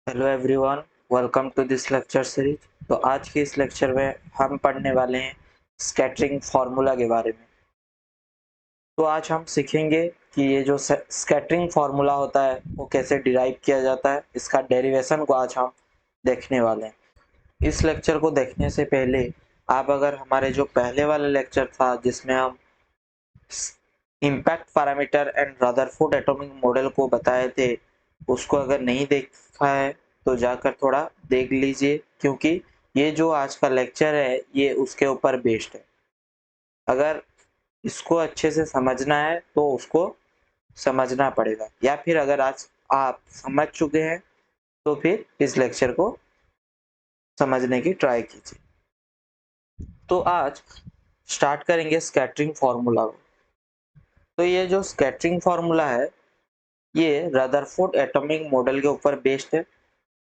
Hello everyone, welcome to this lecture series. तो आज के इस लेक्चर में हम पढ़ने वाले हैं स्कैटरिंग फार्मूला के बारे में। तो आज हम सीखेंगे कि ये जो स्कैटरिंग फार्मूला होता है वो कैसे डिराइव किया जाता है, इसका डेरिवेशन को आज हम देखने वाले हैं। इस लेक्चर को देखने से पहले आप अगर हमारे जो पहले वाला लेक्चर था जिसमें हम impact parameter and Rutherford atomic model को बताए थे, उसको अगर नहीं देखा है तो जाकर थोड़ा देख लीजिए, क्योंकि ये जो आज का लेक्चर है ये उसके ऊपर बेस्ड है। अगर इसको अच्छे से समझना है तो उसको समझना पड़ेगा, या फिर अगर आज आप समझ चुके हैं तो फिर इस लेक्चर को समझने की ट्राई कीजिए। तो आज स्टार्ट करेंगे स्कैटरिंग फार्मूला। तो ये जो स्कैटरिंग फार्मूला है ये रदरफोर्ड एटॉमिक मॉडल के ऊपर बेस्ड है।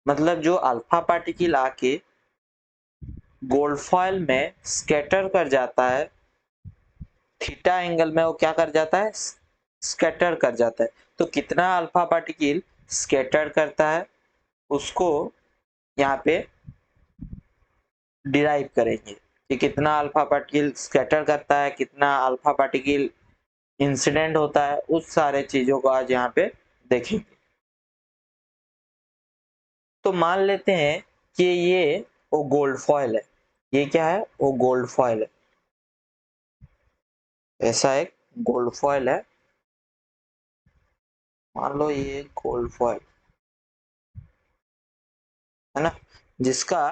मतलब जो अल्फा पार्टिकल आके गोल्ड फॉयल में स्कैटर कर जाता है, थीटा एंगल में वो क्या कर जाता है, स्कैटर कर जाता है। तो कितना अल्फा पार्टिकल स्कैटर करता है उसको यहाँ पे डिराइव करेंगे कि कितना अल्फा पार्टिकल स्कैटर करता है, कितना अल्फा पार्टिकल इंसिडेंट होता है, उस सारे चीजों को आज यहाँ पे देखेंगे। तो मान लेते हैं कि ये वो गोल्ड फॉयल है। ये क्या है, वो गोल्ड फॉयल है। ऐसा एक गोल्ड फॉयल है, मान लो ये गोल्ड फॉयल है ना, जिसका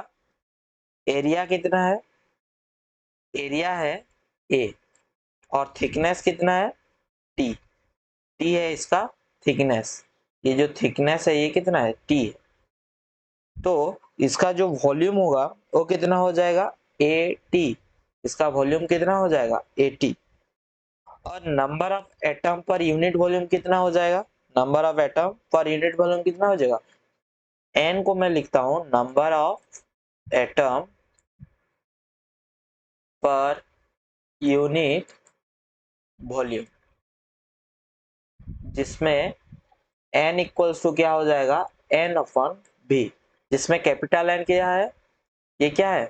एरिया कितना है, एरिया है ए, और थिकनेस कितना है, टी। टी है इसका थिकनेस। ये जो थिकनेस है ये कितना है, टी है। तो इसका जो वॉल्यूम होगा वो कितना हो जाएगा, ए टी। इसका वॉल्यूम कितना हो जाएगा, ए टी। और number of atom per unit volume कितना हो जाएगा, number of atom per unit volume कितना हो जाएगा, एन को मैं लिखता हूं number of atom per unit volume, जिसमें एन इक्वल्स टू क्या हो जाएगा, एन अपॉन बी। जिसमें कैपिटल एन क्या है, ये क्या है,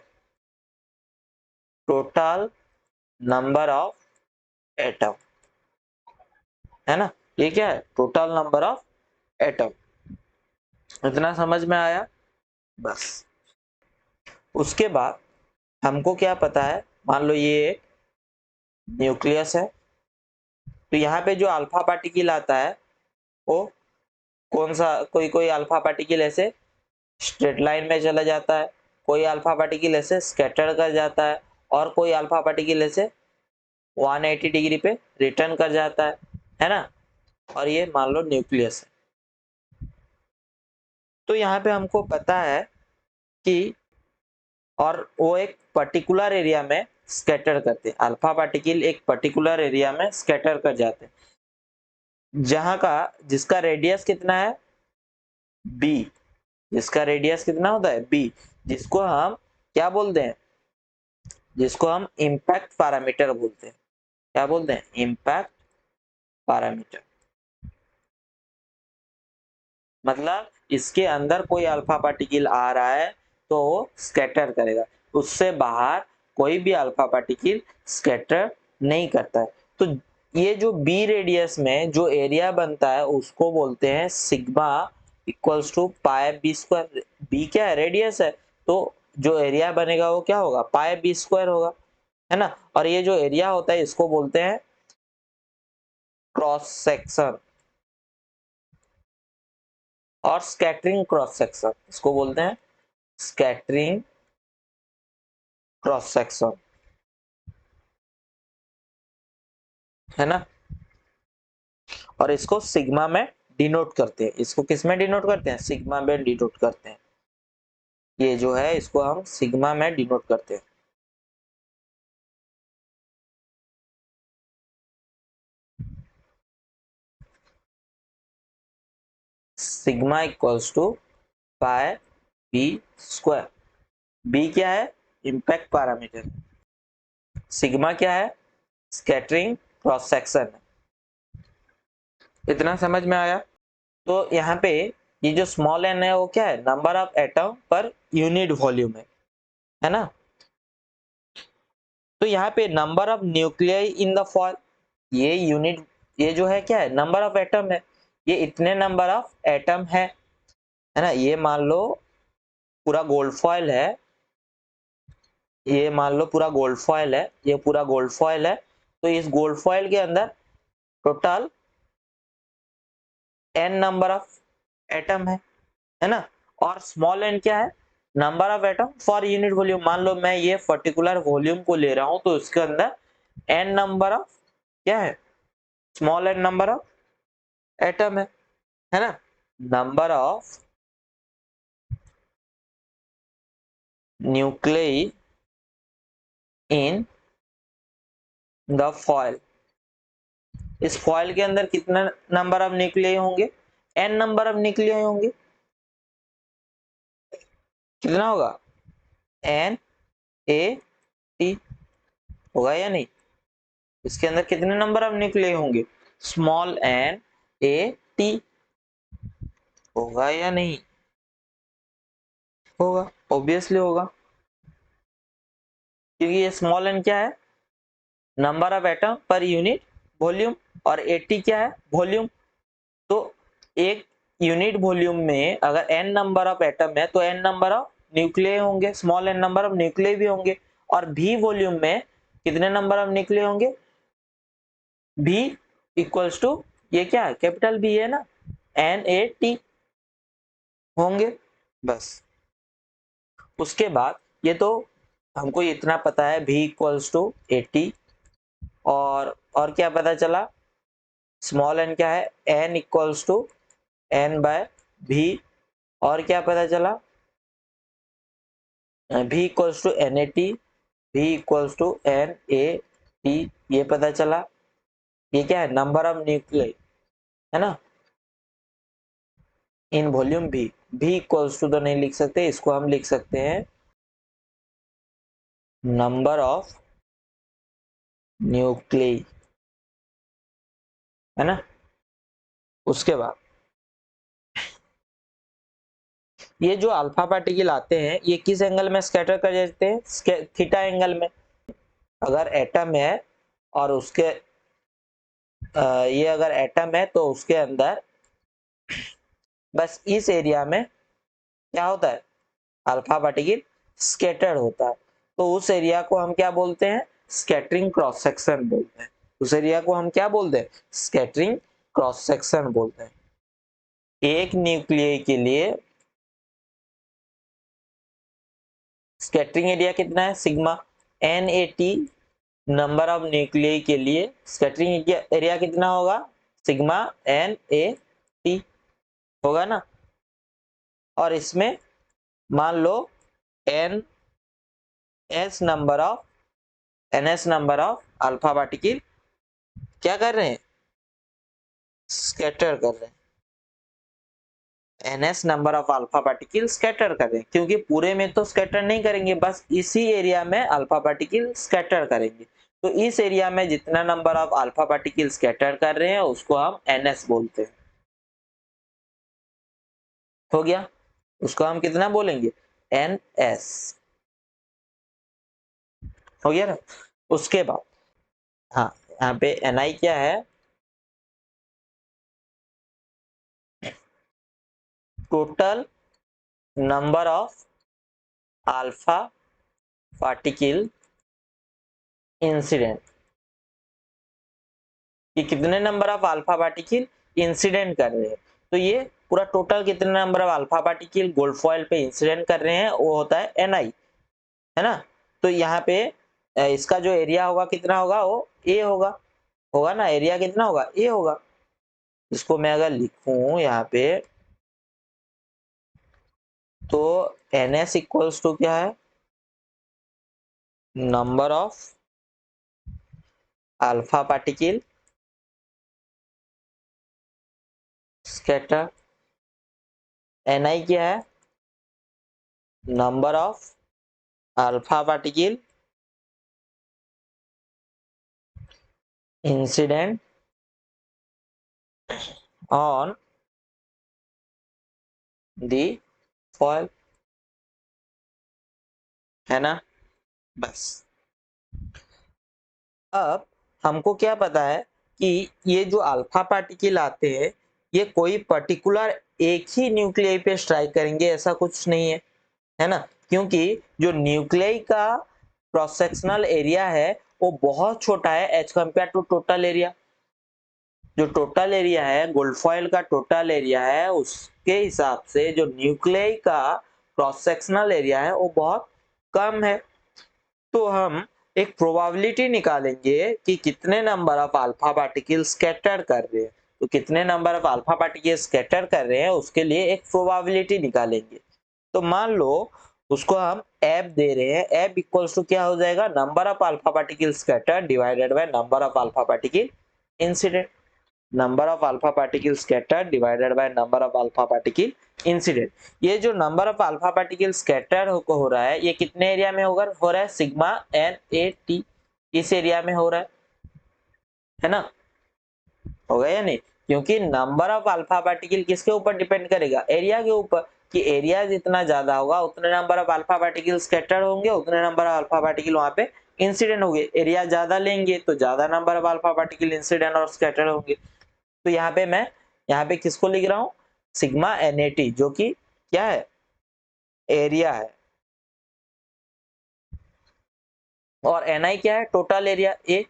टोटल नंबर ऑफ एटम, है ना। ये क्या है, टोटल नंबर ऑफ एटम। इतना समझ में आया, बस। उसके बाद हमको क्या पता है, मान लो ये एक न्यूक्लियस है। तो यहाँ पे जो अल्फा पार्टिकल आता है वो कौन सा, कोई कोई अल्फा पार्टिकल ऐसे स्ट्रेट लाइन में चला जाता है, कोई अल्फा पार्टिकल ऐसे स्कैटर कर जाता है, और कोई अल्फा पार्टिकल ऐसे 180 डिग्री पे रिटर्न कर जाता है ना। और ये मान लो न्यूक्लियस है। तो यहाँ पे हमको पता है कि, और वो एक पर्टिकुलर एरिया में स्कैटर करते हैं, अल्फा पार्टिकल एक पर्टिकुलर एरिया में स्कैटर कर जाते हैं, जहां का जिसका रेडियस कितना है, बी। जिसका रेडियस कितना होता है, बी। जिसको हम क्या बोलते हैं, जिसको हम इम्पैक्ट पैरामीटर बोलते हैं। क्या बोलते हैं, इम्पैक्ट पैरामीटर। मतलब इसके अंदर कोई अल्फा पार्टिकल आ रहा है तो वो स्कैटर करेगा, उससे बाहर कोई भी अल्फा पार्टिकल स्कैटर नहीं करता है। तो ये जो बी रेडियस में जो एरिया बनता है उसको बोलते हैं sigma equals to pi B square. B क्या है, रेडियस है, तो जो एरिया बनेगा वो क्या होगा, पाई बी स्क्वायर होगा, है ना। और ये जो एरिया होता है इसको बोलते हैं क्रॉस सेक्शन, और स्कैटरिंग क्रॉस सेक्शन, इसको बोलते हैं स्कैटरिंग क्रॉस सेक्शन, है ना। और इसको सिग्मा में डिनोट करते हैं। इसको किस में डिनोट करते हैं, सिग्मा में डिनोट करते हैं। ये जो है इसको हम सिग्मा में डिनोट करते हैं। Sigma equals to pi B square. B क्या है, इम्पैक्ट पैरामीटर। सिग्मा क्या है, स्कैटरिंग क्रॉस सेक्शन। इतना समझ में आया। तो यहाँ पे ये जो स्मॉल एन है वो क्या है, number of atom per unit volume है ना। तो यहाँ पे number of nuclei in the fall, ये यूनिट, ये जो है क्या है, नंबर ऑफ एटम है, ये इतने नंबर ऑफ एटम है ना। ये मान लो पूरा गोल्ड फॉयल है, ये मान लो पूरा गोल्ड फॉयल है, ये पूरा गोल्ड फॉयल है। तो इस गोल्ड फॉयल के अंदर total n number of atom है ना। और स्मॉल n क्या है, number of atom for unit volume. मान लो मैं ये पर्टिकुलर वॉल्यूम को ले रहा हूं तो इसके अंदर n नंबर ऑफ क्या है, small n number of atom है ना। Number of nuclei in the foil, इस फॉयल के अंदर कितना नंबर ऑफ न्यूक्लियाई होंगे, n नंबर ऑफ न्यूक्लियाई होंगे। कितना होगा, एन ए टी, होगा या नहीं। इसके अंदर कितने नंबर ऑफ न्यूक्लियाई होंगे, स्मॉल एन ए टी, होगा या नहीं, होगा, ऑब्वियसली होगा, क्योंकि ये स्मॉल एन क्या है, number of atom per unit volume, और 80 क्या है, वॉल्यूम। तो एक यूनिट वॉल्यूम में अगर n नंबर ऑफ एटम है तो n नंबर ऑफ न्यूक्लियाई होंगे, small n number of nuclei भी होंगे। और v वॉल्यूम में कितने नंबर ऑफ न्यूक्लियाई होंगे, v इक्वल्स टू, ये क्या है, कैपिटल V है ना, NaT होंगे, बस। उसके बाद ये तो हमको इतना पता है, v इक्वल्स टू 80, और क्या पता चला, स्मॉल n क्या है, n equals to n by v, और क्या पता चला, v equals to NaT, v equals to NaT, ये पता चला। ये क्या है, नंबर ऑफ न्यूक्लियाई है ना, in volume v equals to तो नहीं लिख सकते, इसको हम लिख सकते हैं नंबर ऑफ न्यूक्लियाई, है ना। उसके बाद ये जो अल्फा पार्टिकल आते हैं ये किस एंगल में स्कैटर कर जाते हैं, थीटा एंगल में। अगर एटम है और उसके ये अगर एटम है तो उसके अंदर बस इस एरिया में क्या होता है, अल्फा पार्टिकल स्कैटर्ड होता है। तो उस एरिया को हम क्या बोलते हैं, स्कैटरिंग क्रॉस सेक्शन बोलते हैं। उस एरिया को हम क्या बोलते हैं, स्कैटरिंग क्रॉस सेक्शन बोलते हैं। एक न्यूक्लियस के लिए स्कैटरिंग एरिया कितना है, sigma. NaT number of nucleus के लिए स्कैटरिंग एरिया कितना होगा, सिग्मा NaT, होगा ना। और इसमें मान लो n s number of alpha particle क्या कर रहे हैं, स्कैटर कर रहे हैं। ns number of alpha particle scatter कर रहे हैं, क्योंकि पूरे में तो स्कैटर नहीं करेंगे, बस इसी एरिया में अल्फा पार्टिकल स्कैटर करेंगे। तो इस एरिया में जितना number of alpha particle scatter कर रहे हैं उसको हम ns बोलते हैं। हो गया, उसको हम कितना बोलेंगे, ns, हो गया ना। उसके बाद हाँ, यहाँ पे ni क्या है, total number of alpha particle incident, कि कितने number of alpha particle incident कर रहे हैं। तो ये पूरा टोटल कितने number of alpha particle gold foil पे इंसिडेंट कर रहे हैं वो होता है Ni, है ना। तो यहाँ पे इसका जो एरिया होगा कितना होगा, वो A होगा, होगा ना, एरिया कितना होगा, A होगा। इसको मैं अगर लिखूं यहाँ पे तो Ns इक्वल्स टू क्या है, number of alpha particle scatter, Ni क्या है, number of alpha particle incident on the foil, है ना। बस अब हमको क्या पता है कि ये जो अल्फा पार्टिकल आते हैं ये कोई पर्टिकुलर एक ही न्यूक्लियाई पे स्ट्राइक करेंगे ऐसा कुछ नहीं है ना, क्योंकि जो न्यूक्लियाई का क्रॉस सेक्शनल एरिया है वो बहुत छोटा है as compare to total area. जो टोटल एरिया है गोल्ड फॉइल का टोटल एरिया है उसके हिसाब से जो न्यूक्लियाई का क्रॉस सेक्शनल एरिया है वो बहुत कम है। तो हम एक प्रोबेबिलिटी निकालेंगे कि कितने number of alpha particle scatter कर रहे हैं। तो कितने number of alpha particle scatter कर रहे हैं उसके लिए एक प्रोबेबिलिटी निकालेंगे। तो मान लो उसको हम एफ दे रहे हैं, एफ इक्वल्स टू क्या हो जाएगा, number of alpha particle scatter divided by number of alpha particle incident. Number of alpha particle scatter divided by number of alpha particle incident. ये जो number of alpha particle scatter हो रहा है ये कितने एरिया में हो रहा है, सिग्मा एन ए टी, इस एरिया में हो रहा है ना। हो गया या नहीं, क्योंकि नंबर ऑफ अल्फा पार्टिकल किसके ऊपर डिपेंड करेगा, एरिया के ऊपर, कि एरिया जितना ज्यादा होगा उतने number of alpha particle scatter होंगे, उतने नंबर ऑफ अल्फा पार्टिकल वहां पे इंसिडेंट होंगे। एरिया ज्यादा लेंगे तो ज्यादा number of alpha particle incident और स्कैटर होंगे। तो यहाँ पे मैं यहाँ पे किसको लिख रहा हूँ, सिग्मा एनएटी, जो कि क्या है, एरिया है, और एनआई क्या है, टोटल एरिया ए।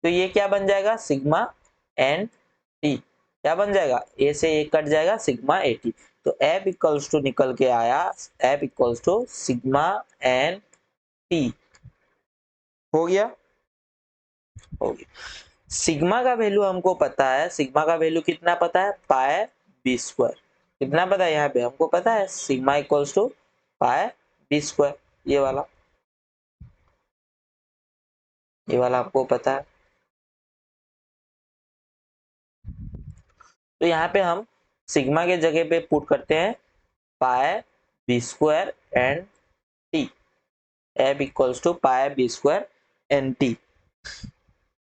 तो ये क्या बन जाएगा, सिग्मा एन टी, क्या बन जाएगा, ए से ए कट जाएगा, सिग्मा ए टी। तो एफ इक्वल्स टू निकल के आया, F equals to sigma N T. हो गया, हो गया। सिग्मा का वैल्यू हमको पता है, सिग्मा का वैल्यू कितना पता है, पाई बी स्क्वायर। कितना पता है यहाँ पे हमको पता है, sigma equals to pi B square, ये वाला आपको पता है। तो यहाँ पे हम सिग्मा के जगह पे पुट करते हैं pi B square and t, f equals to pi B square n T.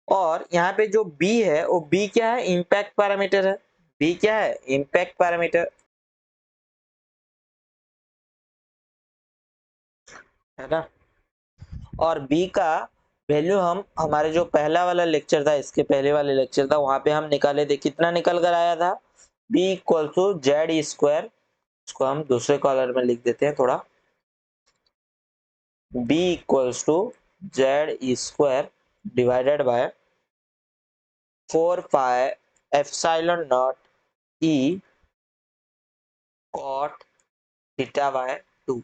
और यहाँ पे जो b है वो b क्या है, इम्पैक्ट पैरामीटर है। b क्या है, इम्पैक्ट पैरामीटर, है ना। और b का वैल्यू हम हमारे जो पहला वाला लेक्चर था, इसके पहले वाले लेक्चर था वहां पे हम निकाले थे, कितना निकल कर आया था, b equal to Z square, इसको हम दूसरे कॉलर में लिख देते हैं थोड़ा, b equals to Z square divided by 4 pi epsilon naught e cot theta by 2।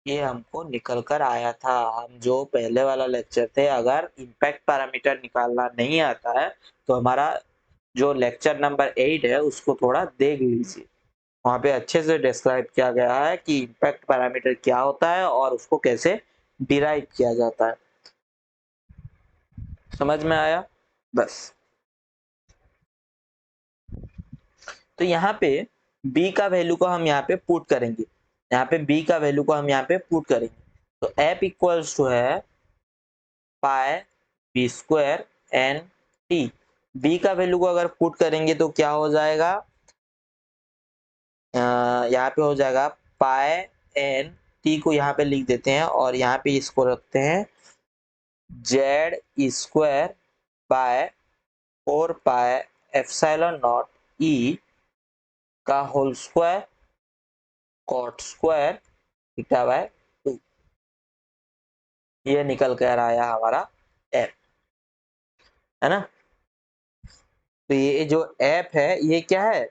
ये हमको निकल कर आया था। हम जो पहले वाला लेक्चर थे, अगर इम्पैक्ट पैरामीटर निकालना नहीं आता है तो हमारा जो लेक्चर नंबर 8 है उसको थोड़ा देख लीजिए, वहां पे अच्छे से डिस्क्राइब किया गया है कि इम्पैक्ट पैरामीटर क्या होता है और उसको कैसे डिराइव किया जाता है। समझ में आया, बस। तो यहाँ पे b का वैल्यू को हम यहाँ पे पुट करेंगे, यहाँ पे b का वैल्यू को हम यहाँ पे पुट करेंगे। तो f इक्वल्स टू है pi B square n t. B का वैल्यू को अगर पुट करेंगे तो क्या हो जाएगा, यहाँ पे हो जाएगा पाई एन टी को यहाँ पे लिख देते हैं और यहाँ पे इसको रखते हैं z square by 4 pi epsilon not ई का whole square cot square theta by 2। ये निकल कर आया हमारा एफ, है ना। तो ये जो एफ है ये क्या है,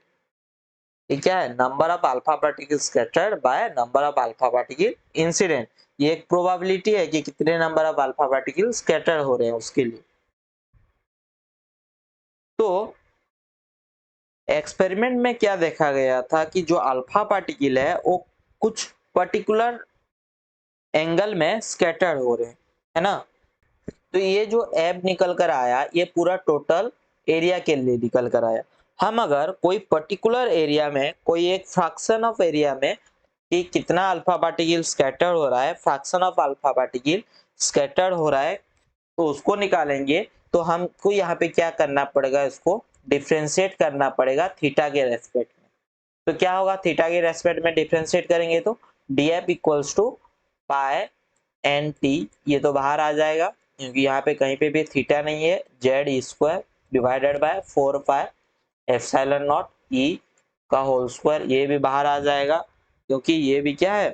ये क्या है, number of alpha particle scattered by number of alpha particle incident. ये एक प्रोबेबिलिटी है कि कितने number of alpha particle scatter हो रहे हैं उसके लिए। तो एक्सपेरिमेंट में क्या देखा गया था कि जो अल्फा पार्टिकल है वो कुछ पर्टिकुलर एंगल में स्कैटर्ड हो रहे हैं, है ना। तो ये जो एब निकल कर आया ये पूरा टोटल एरिया के लिए निकल कर आया। हम अगर कोई पर्टिकुलर एरिया में कोई एक फ्रैक्शन ऑफ एरिया में कि कितना अल्फा पार्टिकल स्कैटर हो रहा है, fraction of alpha particle scatter हो रहा है, तो उसको निकालेंगे। तो हमको यहाँ पे क्या करना पड़ेगा, इसको डिफ्रेंशिएट करना पड़ेगा थीटा के रेस्पेक्ट में। तो क्या होगा, थीटा के रेस्पेक्ट में डिफ्रेंशिएट करेंगे तो df equals to pi N T, ये तो बाहर आ जाएगा क्योंकि यहाँ पे कहीं पे भी थीटा नहीं है, z square divided by 4 pi epsilon not ई का होल स्क्वायर, ये भी बाहर आ जाएगा क्योंकि ये भी क्या है,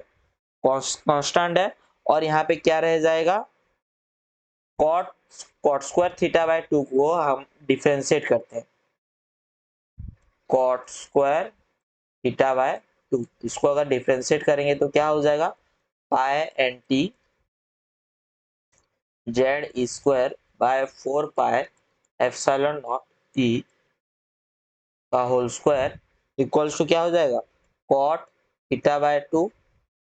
कांस्टेंट है। और यहाँ पे क्या रह जाएगा, cot cot square theta by 2 को हम डिफरेंशिएट करते हैं, कॉट स्क्वायर थीटा बाय 2, इसको अगर डिफरेंशिएट करेंगे तो क्या हो जाएगा, pi N T Z square by 4 pi epsilon not ई का होल स्क्वायर इक्वल्स टू क्या हो जाएगा, cot theta by 2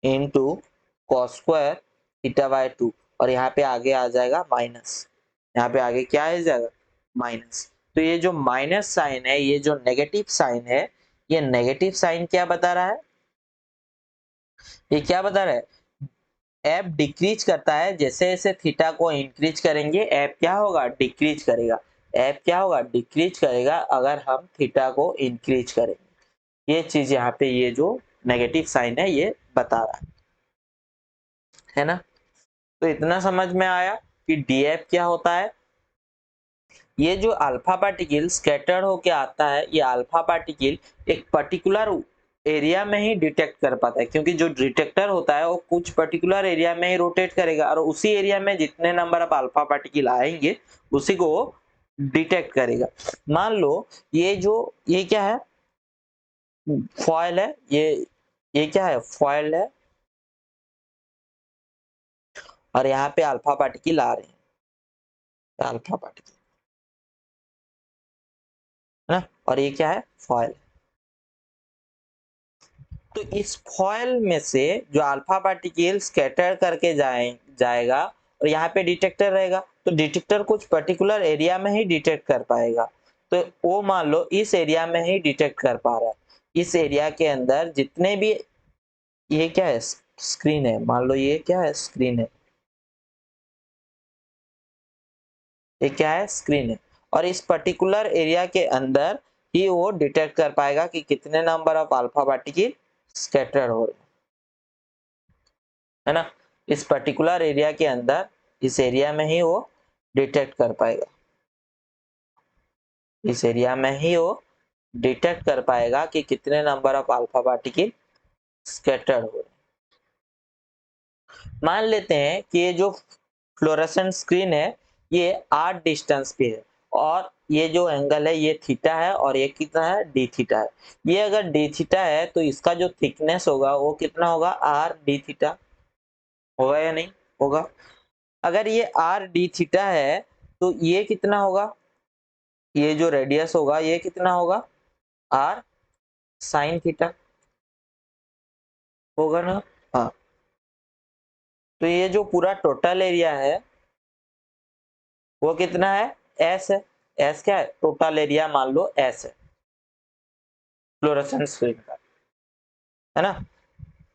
into cos square theta by 2, और यहाँ पे आगे आ जाएगा माइनस, यहाँ पे आगे क्या आ जाएगा, माइनस। तो ये जो माइनस साइन है, ये जो नेगेटिव साइन है, ये नेगेटिव साइन क्या बता रहा है, ये क्या बता रहा है, एफ डिक्रीज करता है, जैसे जैसे थीटा को इंक्रीज करेंगे एफ क्या होगा, डिक्रीज करेगा, एफ क्या होगा, डिक्रीज करेगा अगर हम थीटा को इंक्रीज करेंगे। ये चीज यहाँ पे ये जो नेगेटिव साइन है ये बता रहा है ना। तो इतना समझ में आया कि डीएफ क्या होता है। ये जो अल्फा पार्टिकल स्कैटर्ड होके आता है, ये अल्फा पार्टिकल एक पर्टिकुलर एरिया में ही डिटेक्ट कर पाता है, क्योंकि जो डिटेक्टर होता है वो कुछ पर्टिकुलर एरिया में ही रोटेट करेगा और उसी एरिया में जितने नंबर ऑफ अल्फा पार्टिकल आएंगे उसी को डिटेक्ट करेगा। मान लो ये क्या है, फॉयल है, ये क्या है, फॉयल है, और यहाँ पे अल्फा पार्टिकल आ रहे हैं, अल्फा पार्टिकल है ना, और ये क्या है, फॉयल। तो इस फॉयल में से जो अल्फा पार्टिकल स्कैटर करके जाएगा और यहाँ पे डिटेक्टर रहेगा, तो डिटेक्टर कुछ पर्टिकुलर एरिया में ही डिटेक्ट कर पाएगा। तो वो मान लो इस एरिया में ही डिटेक्ट कर पा रहा है, इस एरिया के अंदर जितने भी, ये क्या है, स्क्रीन है, मान लो ये क्या है, स्क्रीन है, ये क्या है, स्क्रीन है, और इस पर्टिकुलर एरिया के अंदर ही वो डिटेक्ट कर पाएगा कि कितने number of alpha particle scatter हो रहे है ना। इस पर्टिकुलर एरिया के अंदर, इस एरिया में ही वो डिटेक्ट कर पाएगा, इस एरिया में ही वो डिटेक्ट कर पाएगा कि कितने number of alpha particle scattered हो रहे। मान लेते हैं कि ये जो फ्लोरेसेंट स्क्रीन है ये r डिस्टेंस पे है, और ये जो एंगल है ये थीटा है, और ये कितना है, डी थीटा है। ये अगर डी थीटा है तो इसका जो थिकनेस होगा वो कितना होगा, आर डी थीटा, होगा या नहीं होगा। अगर ये आर डी थीटा है तो ये कितना होगा, ये जो रेडियस होगा ये कितना होगा, आर साइन थीटा, होगा ना। हाँ, तो ये जो पूरा टोटल एरिया है वो कितना है, एस है। एस क्या है, टोटल एरिया मान लो एस है फ्लोरेसेंट स्क्रीन का, है ना।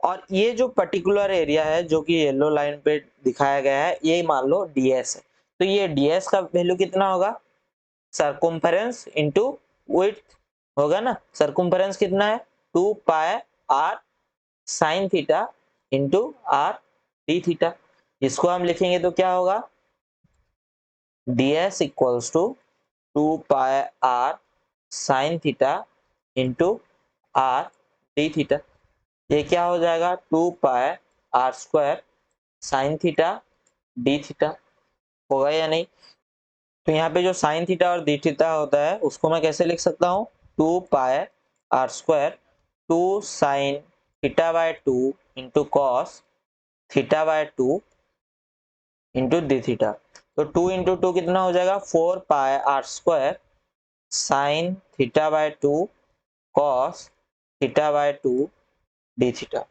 और ये जो पर्टिकुलर एरिया है जो कि येलो लाइन पे दिखाया गया है, ये मान लो डीएस है। तो ये डीएस का वैल्यू कितना होगा, सरकमफेरेंस इनटू विड्थ होगा ना। सरकमफेरेंस कितना है, 2 pi r sine theta into r d theta. इसको हम लिखेंगे तो क्या होगा, ds equals to 2 pi r sine theta into r d theta. ये क्या हो जाएगा, 2 pi r square sine theta d theta, होगा या नहीं। तो यहाँ पे जो साइन थीटा और डी थीटा होता है उसको मैं कैसे लिख सकता हूँ, 2 pi r square 2 sine theta by 2 into cos theta by 2 into d theta. तो 2 इंटू 2 कितना हो जाएगा, 4 pi r square sine theta by 2 cos theta by 2 d theta.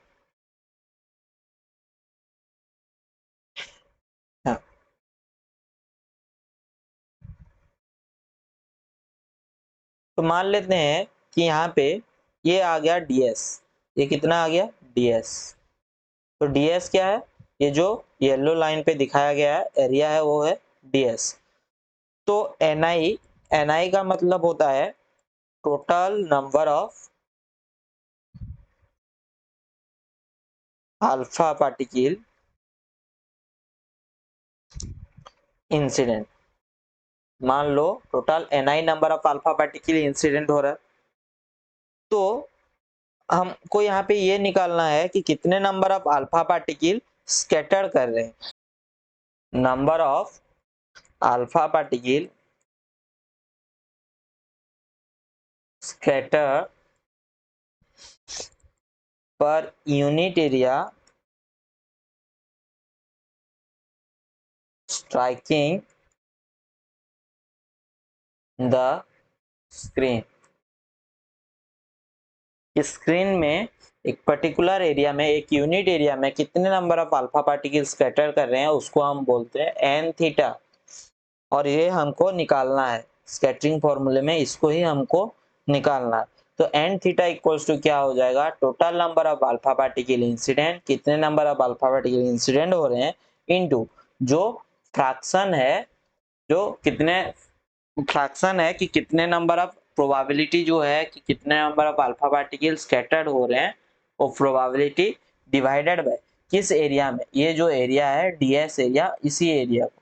हाँ, तो मान लेते हैं कि यहाँ पे ये आ गया ds, ये कितना आ गया, ds। तो ds क्या है, ये जो येलो लाइन पे दिखाया गया है एरिया है वो है ds। तो ni, ni का मतलब होता है total number of alpha particle incident. मान लो total ni number of alpha particle incident हो रहा है, तो हमको यहाँ पे ये निकालना है कि कितने number of alpha particle scatter कर रहे हैं। Number of alpha particle scatter per unit area striking the screen। Screen में एक पर्टिकुलर एरिया में, एक यूनिट एरिया में कितने number of alpha particle scatter कर रहे हैं उसको हम बोलते हैं एन थीटा। और ये हमको निकालना है स्कैटरिंग फॉर्मूले में, इसको ही हमको निकालना है। तो एन थीटा इक्वल्स टू क्या हो जाएगा, total number of alpha particle incident, कितने number of alpha particle incident हो रहे हैं, इनटू जो फ्रैक्शन है, जो कितने फ्रैक्शन है कि कितने नंबर ऑफ प्रोबेबिलिटी जो है कि कितने number of alpha particle scattered हो रहे हैं, वो प्रोबेबिलिटी डिवाइडेड बाय किस एरिया में, ये जो एरिया है डीएस एरिया, इसी एरिया को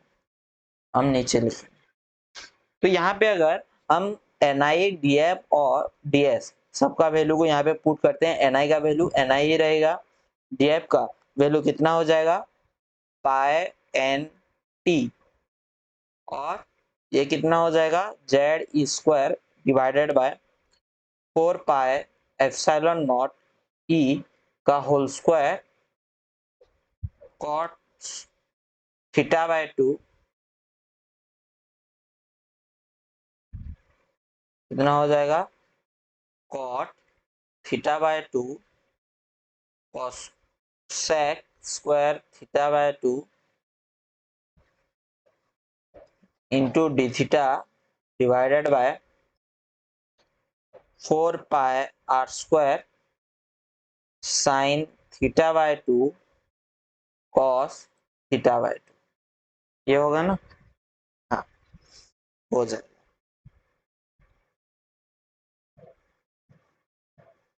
हम नीचे लिखें। तो यहाँ पे अगर हम ni df और ds सबका वैल्यू को यहाँ पे पुट करते हैं, ni का वैल्यू ni ही रहेगा, df का वैल्यू कितना हो जाएगा पाई एन टी, और ये कितना हो जाएगा z square divided by 4 pi epsilon not ई का whole square cot theta by 2, कितना हो जाएगा cot theta by 2 cosec square theta by 2 into d theta divided by 4 pi r square sine theta by 2 cos theta by 2। ये होगा ना, हाँ हो जाए।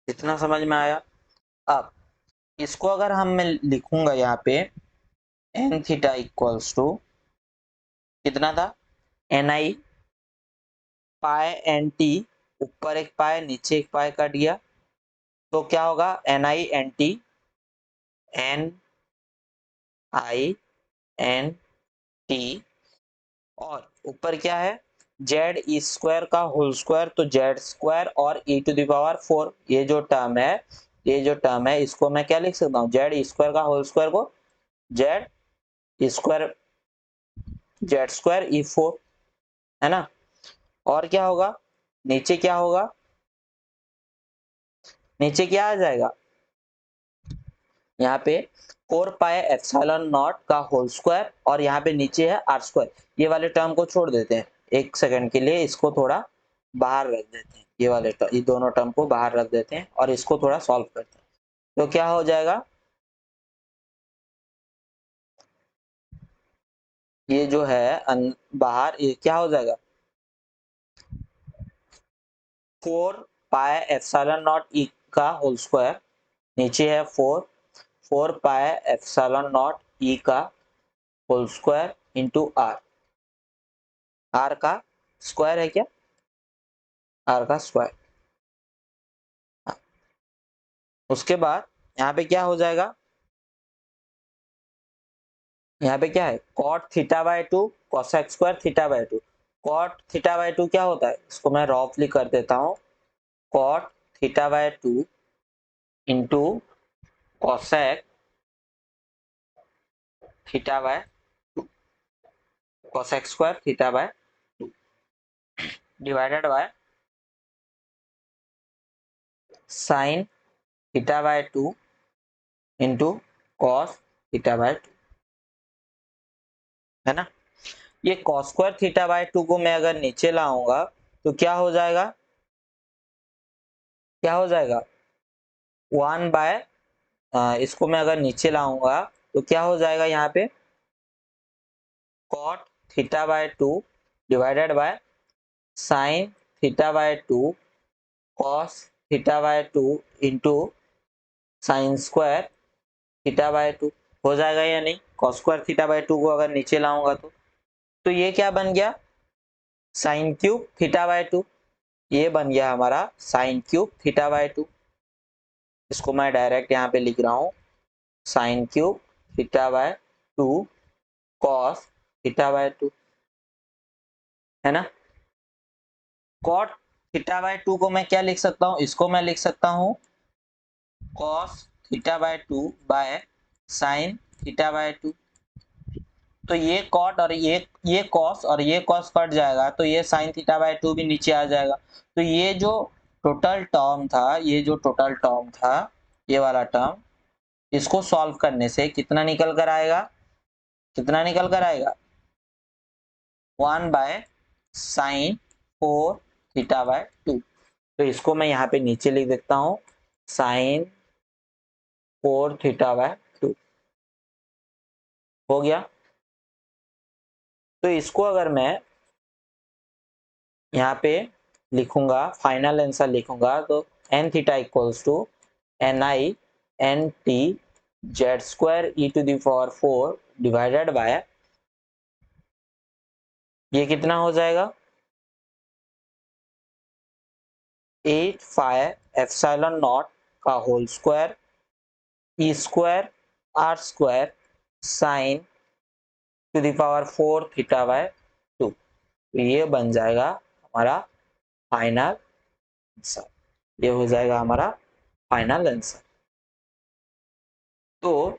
इतना समझ में आया। अब इसको अगर हम मैं लिखूंगा यहाँ पे एन थीटा इक्वल्स टू कितना था एन आई पाई एन टी, ऊपर एक पाई नीचे एक पाई काट गया, तो क्या होगा N I N T, N I N T, और ऊपर क्या है जेड ई स्क्वायर का होल स्क्वायर, तो जेड स्क्वायर और ई टू दावर 4, ये जो टर्म है, ये जो टर्म है इसको मैं क्या लिख सकता हूँ जेड स्क्वायर का होल स्क्वायर को जेड स्क्वायर, जेड स्क्वायर ई 4, है ना। और क्या होगा नीचे, क्या होगा नीचे क्या आ जाएगा यहाँ पे 4 पाई एप्सिलॉन नॉट का होल स्क्वायर, और यहाँ पे नीचे है आर स्क्वायर। ये वाले टर्म को छोड़ देते हैं एक सेकंड के लिए, इसको थोड़ा बाहर रख देते हैं, ये वाले टर्म, ये दोनों टर्म को बाहर रख देते हैं और इसको थोड़ा सॉल्व करते हैं। तो क्या हो जाएगा ये जो है बाहर, ये क्या हो जाएगा 4 पाई एप्सिलॉन नॉट ई का होल स्क्वायर, नीचे है 4 पाई एप्सिलॉन नॉट ई का whole square into R, R का स्क्वायर है क्या, आर का स्क्वायर। उसके बाद यहाँ पे क्या हो जाएगा, यहाँ पे क्या है cot theta by 2 cosec square theta by 2, cot theta by 2 क्या होता है, इसको मैं रफली कर देता हूँ, cot theta by 2 into cosec theta by 2, cosec square theta by 2 divided by sine theta by 2 into cos theta by 2, है ना। ये कॉस स्क्वायर थीटा बाय 2 को मैं अगर नीचे लाऊंगा तो क्या हो जाएगा, क्या हो जाएगा 1 बाय, इसको मैं अगर नीचे लाऊंगा तो क्या हो जाएगा यहाँ पे cot theta by 2 divided by sine theta by 2 cos theta by 2 into sine square theta by 2 हो जाएगा या नहीं। कॉस स्क्वायर थीटा बाय 2 को अगर नीचे लाऊंगा तो ये क्या बन गया, साइन क्यूब थीटा बाय 2। ये बन गया हमारा साइन क्यूब थीटा बाय 2। इसको मैं डायरेक्ट यहाँ पे लिख रहा हूँ, sine cube theta by 2 cos theta by 2, है ना। कॉट थीटा बाय 2 को मैं क्या लिख सकता हूँ, इसको मैं लिख सकता हूँ cos theta by 2 bye sine theta by 2। तो ये कॉट और ये कॉस और ये कॉस कट जाएगा, तो ये साइन थीटा बाय 2 भी नीचे आ जाएगा। तो ये जो टोटल टर्म था, ये जो टोटल टर्म था, ये वाला टर्म, इसको सॉल्व करने से कितना निकल कर आएगा, कितना निकल कर आएगा, 1 बाय साइन 4 थीटा बाय 2। तो इसको मैं यहाँ पे नीचे लिख देता हूँ, साइन 4 थीटा बाय 2 हो गया। तो इसको अगर मैं यहाँ पे लिखूंगा, फाइनल आंसर लिखूंगा, तो N theta equals to N I N T Z square E to the power 4 divided by, ये कितना हो जाएगा, 8 फाइव एप्सिलॉन नॉट का whole square E square R square sine to the power 4 theta by 2। ये बन जाएगा हमारा final answer, ये हो जाएगा हमारा फाइनल आंसर। तो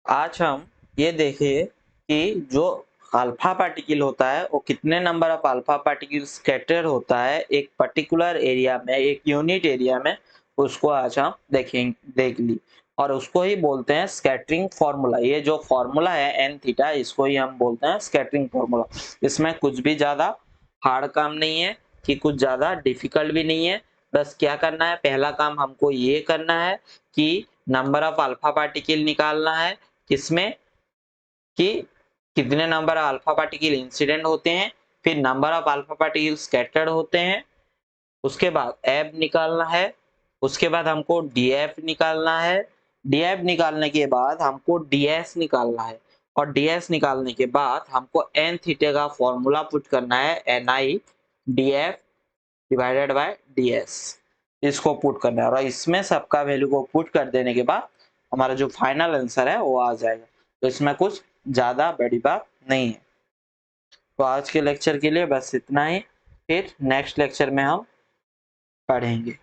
आज हम ये देखिए कि जो अल्फा पार्टिकल होता है वो कितने number of alpha particle scatter होता है एक पर्टिकुलर एरिया में, एक यूनिट एरिया में, उसको आज हम देख ली। और उसको ही बोलते हैं स्कैटरिंग फॉर्मूला। ये जो फॉर्मूला है एन थीटा, इसको ही हम बोलते हैं स्कैटरिंग फॉर्मूला। इसमें कुछ भी ज्यादा हार्ड काम नहीं है कि कुछ ज्यादा डिफिकल्ट भी नहीं है। बस क्या करना है, पहला काम हमको ये करना है कि नंबर ऑफ अल्फा पार्टिकल निकालना है, किसमें कि कितने number of alpha particle incident होते हैं, फिर number of alpha particle scattered होते हैं, उसके बाद एफ निकालना है, उसके बाद हमको डीएफ निकालना है, डीएफ निकालने के बाद हमको डीएस निकालना है, और डीएस निकालने के बाद हमको एन थीटा का फॉर्मूला पुट करना है, N I DF divided by DS, इसको पुट करना है। और इसमें सबका वैल्यू को पुट कर देने के बाद हमारा जो फाइनल आंसर है वो आ जाएगा। तो इसमें कुछ ज्यादा बड़ी बात नहीं है। तो आज के लेक्चर के लिए बस इतना ही, फिर नेक्स्ट लेक्चर में हम पढ़ेंगे।